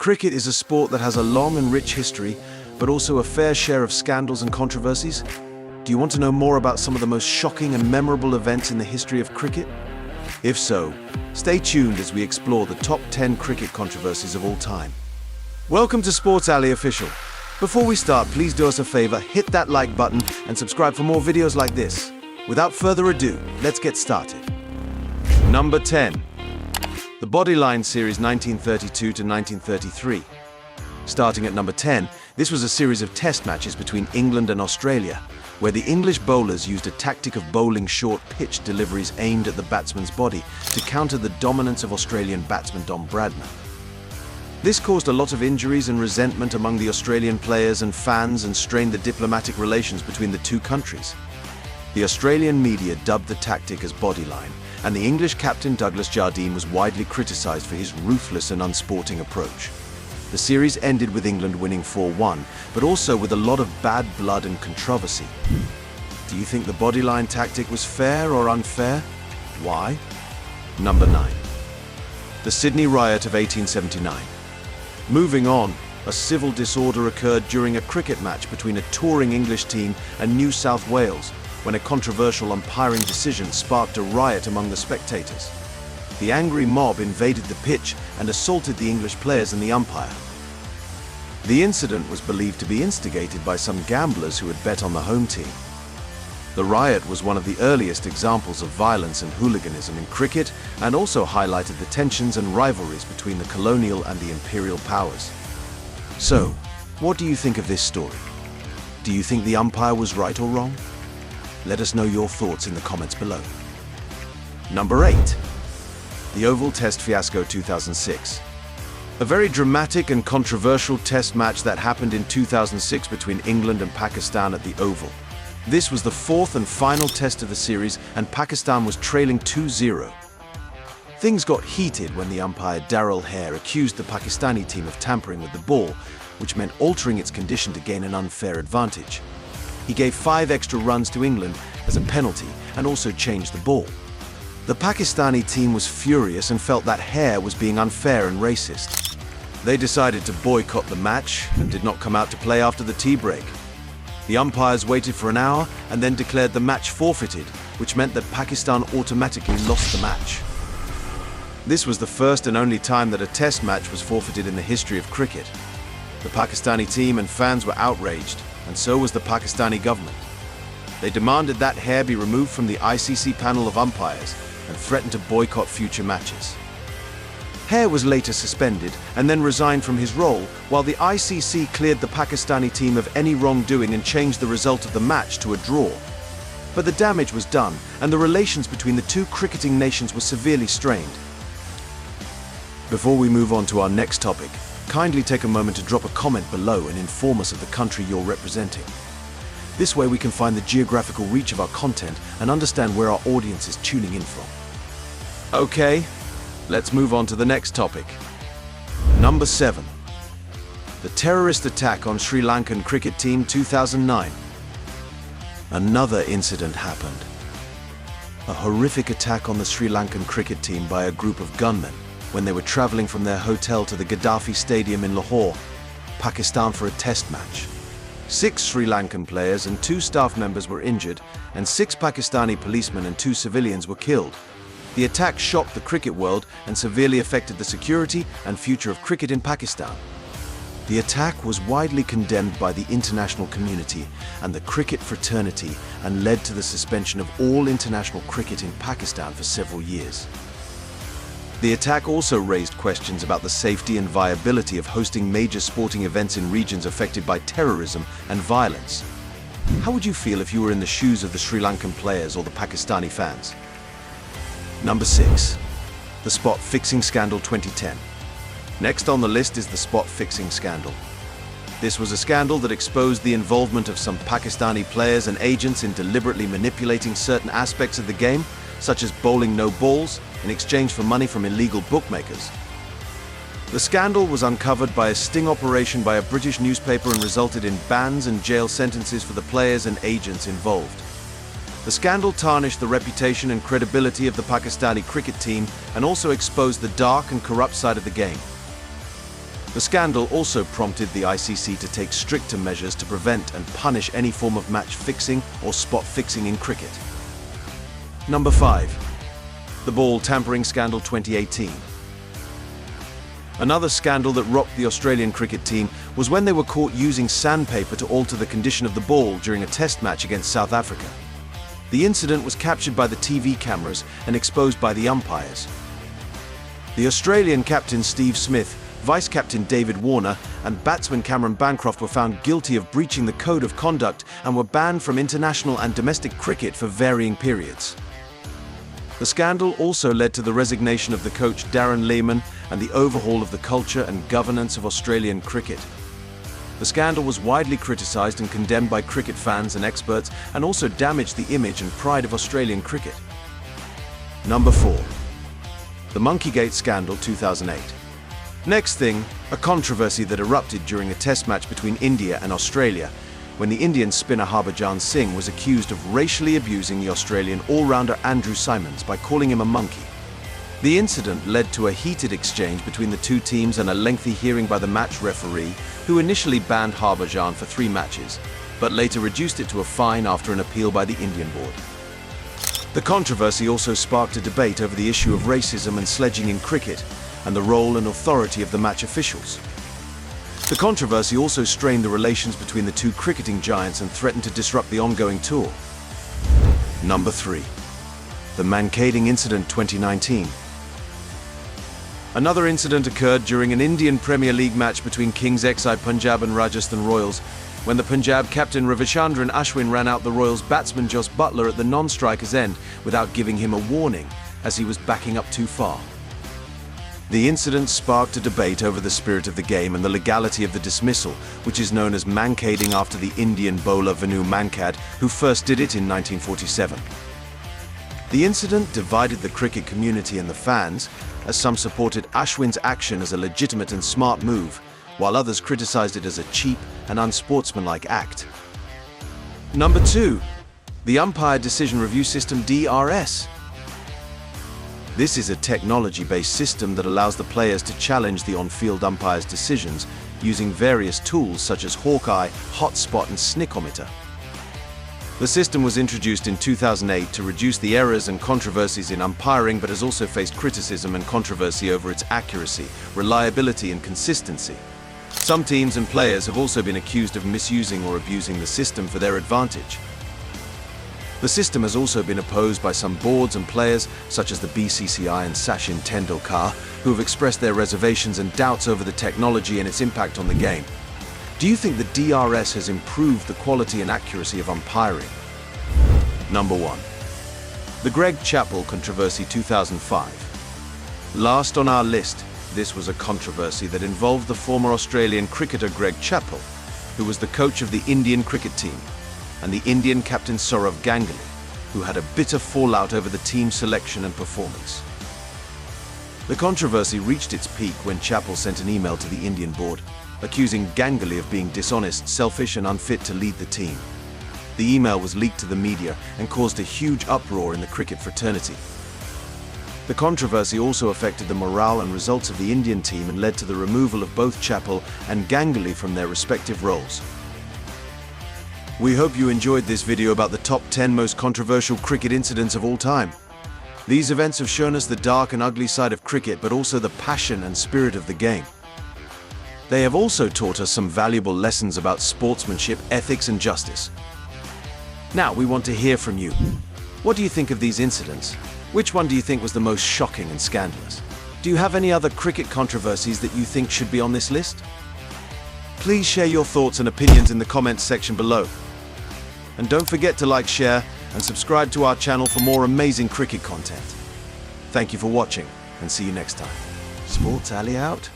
Cricket is a sport that has a long and rich history, but also a fair share of scandals and controversies. Do you want to know more about some of the most shocking and memorable events in the history of cricket? If so, stay tuned as we explore the top 10 cricket controversies of all time. Welcome to Sports Alley Official. Before we start, please do us a favor, hit that like button and subscribe for more videos like this. Without further ado, let's get started. Number 10. The Bodyline Series 1932 to 1933. Starting at number 10, this was a series of test matches between England and Australia, where the English bowlers used a tactic of bowling short pitch deliveries aimed at the batsman's body to counter the dominance of Australian batsman Don Bradman. This caused a lot of injuries and resentment among the Australian players and fans and strained the diplomatic relations between the two countries. The Australian media dubbed the tactic as bodyline, and the English captain Douglas Jardine was widely criticised for his ruthless and unsporting approach. The series ended with England winning 4-1, but also with a lot of bad blood and controversy. Do you think the bodyline tactic was fair or unfair? Why? Number 9. The Sydney Riot of 1879. Moving on, a civil disorder occurred during a cricket match between a touring English team and New South Wales, when a controversial umpiring decision sparked a riot among the spectators. The angry mob invaded the pitch and assaulted the English players and the umpire. The incident was believed to be instigated by some gamblers who had bet on the home team. The riot was one of the earliest examples of violence and hooliganism in cricket and also highlighted the tensions and rivalries between the colonial and the imperial powers. So, what do you think of this story? Do you think the umpire was right or wrong? Let us know your thoughts in the comments below. Number 8. The Oval Test Fiasco 2006. A very dramatic and controversial test match that happened in 2006 between England and Pakistan at the Oval. This was the fourth and final test of the series, and Pakistan was trailing 2-0. Things got heated when the umpire Darrell Hare accused the Pakistani team of tampering with the ball, which meant altering its condition to gain an unfair advantage. He gave 5 extra runs to England as a penalty and also changed the ball. The Pakistani team was furious and felt that Hare was being unfair and racist. They decided to boycott the match and did not come out to play after the tea break. The umpires waited for an hour and then declared the match forfeited, which meant that Pakistan automatically lost the match. This was the first and only time that a test match was forfeited in the history of cricket. The Pakistani team and fans were outraged, and so was the Pakistani government. They demanded that Hare be removed from the ICC panel of umpires and threatened to boycott future matches. Hare was later suspended and then resigned from his role, while the ICC cleared the Pakistani team of any wrongdoing and changed the result of the match to a draw. But the damage was done, and the relations between the two cricketing nations were severely strained. Before we move on to our next topic, kindly take a moment to drop a comment below and inform us of the country you're representing. This way we can find the geographical reach of our content and understand where our audience is tuning in from. Okay, let's move on to the next topic. Number 7. The terrorist attack on Sri Lankan cricket team 2009. Another incident happened. A horrific attack on the Sri Lankan cricket team by a group of gunmen when they were traveling from their hotel to the Gaddafi Stadium in Lahore, Pakistan for a test match. 6 Sri Lankan players and 2 staff members were injured, and 6 Pakistani policemen and 2 civilians were killed. The attack shocked the cricket world and severely affected the security and future of cricket in Pakistan. The attack was widely condemned by the international community and the cricket fraternity and led to the suspension of all international cricket in Pakistan for several years. The attack also raised questions about the safety and viability of hosting major sporting events in regions affected by terrorism and violence. How would you feel if you were in the shoes of the Sri Lankan players or the Pakistani fans? Number 6. The Spot Fixing Scandal 2010. Next on the list is the spot fixing scandal. This was a scandal that exposed the involvement of some Pakistani players and agents in deliberately manipulating certain aspects of the game, such as bowling no balls, in exchange for money from illegal bookmakers. The scandal was uncovered by a sting operation by a British newspaper and resulted in bans and jail sentences for the players and agents involved. The scandal tarnished the reputation and credibility of the Pakistani cricket team and also exposed the dark and corrupt side of the game. The scandal also prompted the ICC to take stricter measures to prevent and punish any form of match fixing or spot fixing in cricket. Number 5. The ball tampering scandal 2018. Another scandal that rocked the Australian cricket team was when they were caught using sandpaper to alter the condition of the ball during a test match against South Africa. The incident was captured by the TV cameras and exposed by the umpires. The Australian captain Steve Smith, vice-captain David Warner, and batsman Cameron Bancroft were found guilty of breaching the code of conduct and were banned from international and domestic cricket for varying periods. The scandal also led to the resignation of the coach Darren Lehmann and the overhaul of the culture and governance of Australian cricket. The scandal was widely criticised and condemned by cricket fans and experts, and also damaged the image and pride of Australian cricket. Number 4. The Monkeygate Scandal 2008. Next thing, a controversy that erupted during a test match between India and Australia, when the Indian spinner Harbhajan Singh was accused of racially abusing the Australian all-rounder Andrew Symonds by calling him a monkey. The incident led to a heated exchange between the two teams and a lengthy hearing by the match referee, who initially banned Harbhajan for 3 matches, but later reduced it to a fine after an appeal by the Indian board. The controversy also sparked a debate over the issue of racism and sledging in cricket, and the role and authority of the match officials. The controversy also strained the relations between the two cricketing giants and threatened to disrupt the ongoing tour. Number 3. The Mankading Incident 2019. Another incident occurred during an Indian Premier League match between Kings XI Punjab and Rajasthan Royals, when the Punjab captain Ravichandran Ashwin ran out the Royals batsman Jos Buttler at the non-striker's end without giving him a warning, as he was backing up too far. The incident sparked a debate over the spirit of the game and the legality of the dismissal, which is known as mankading after the Indian bowler Venu Mankad, who first did it in 1947. The incident divided the cricket community and the fans, as some supported Ashwin's action as a legitimate and smart move, while others criticised it as a cheap and unsportsmanlike act. Number 2. The Umpire Decision Review System DRS. This is a technology-based system that allows the players to challenge the on-field umpire's decisions using various tools such as Hawkeye, Hotspot and Snickometer. The system was introduced in 2008 to reduce the errors and controversies in umpiring, but has also faced criticism and controversy over its accuracy, reliability and consistency. Some teams and players have also been accused of misusing or abusing the system for their advantage. The system has also been opposed by some boards and players, such as the BCCI and Sachin Tendulkar, who have expressed their reservations and doubts over the technology and its impact on the game. Do you think the DRS has improved the quality and accuracy of umpiring? Number 1. The Greg Chappell Controversy 2005. Last on our list, this was a controversy that involved the former Australian cricketer Greg Chappell, who was the coach of the Indian cricket team, and the Indian captain Sourav Ganguly, who had a bitter fallout over the team selection and performance. The controversy reached its peak when Chappell sent an email to the Indian board, accusing Ganguly of being dishonest, selfish and unfit to lead the team. The email was leaked to the media and caused a huge uproar in the cricket fraternity. The controversy also affected the morale and results of the Indian team and led to the removal of both Chappell and Ganguly from their respective roles. We hope you enjoyed this video about the top 10 most controversial cricket incidents of all time. These events have shown us the dark and ugly side of cricket, but also the passion and spirit of the game. They have also taught us some valuable lessons about sportsmanship, ethics and justice. Now we want to hear from you. What do you think of these incidents? Which one do you think was the most shocking and scandalous? Do you have any other cricket controversies that you think should be on this list? Please share your thoughts and opinions in the comments section below. And don't forget to like, share and subscribe to our channel for more amazing cricket content. Thank you for watching and see you next time. Sports Alley out.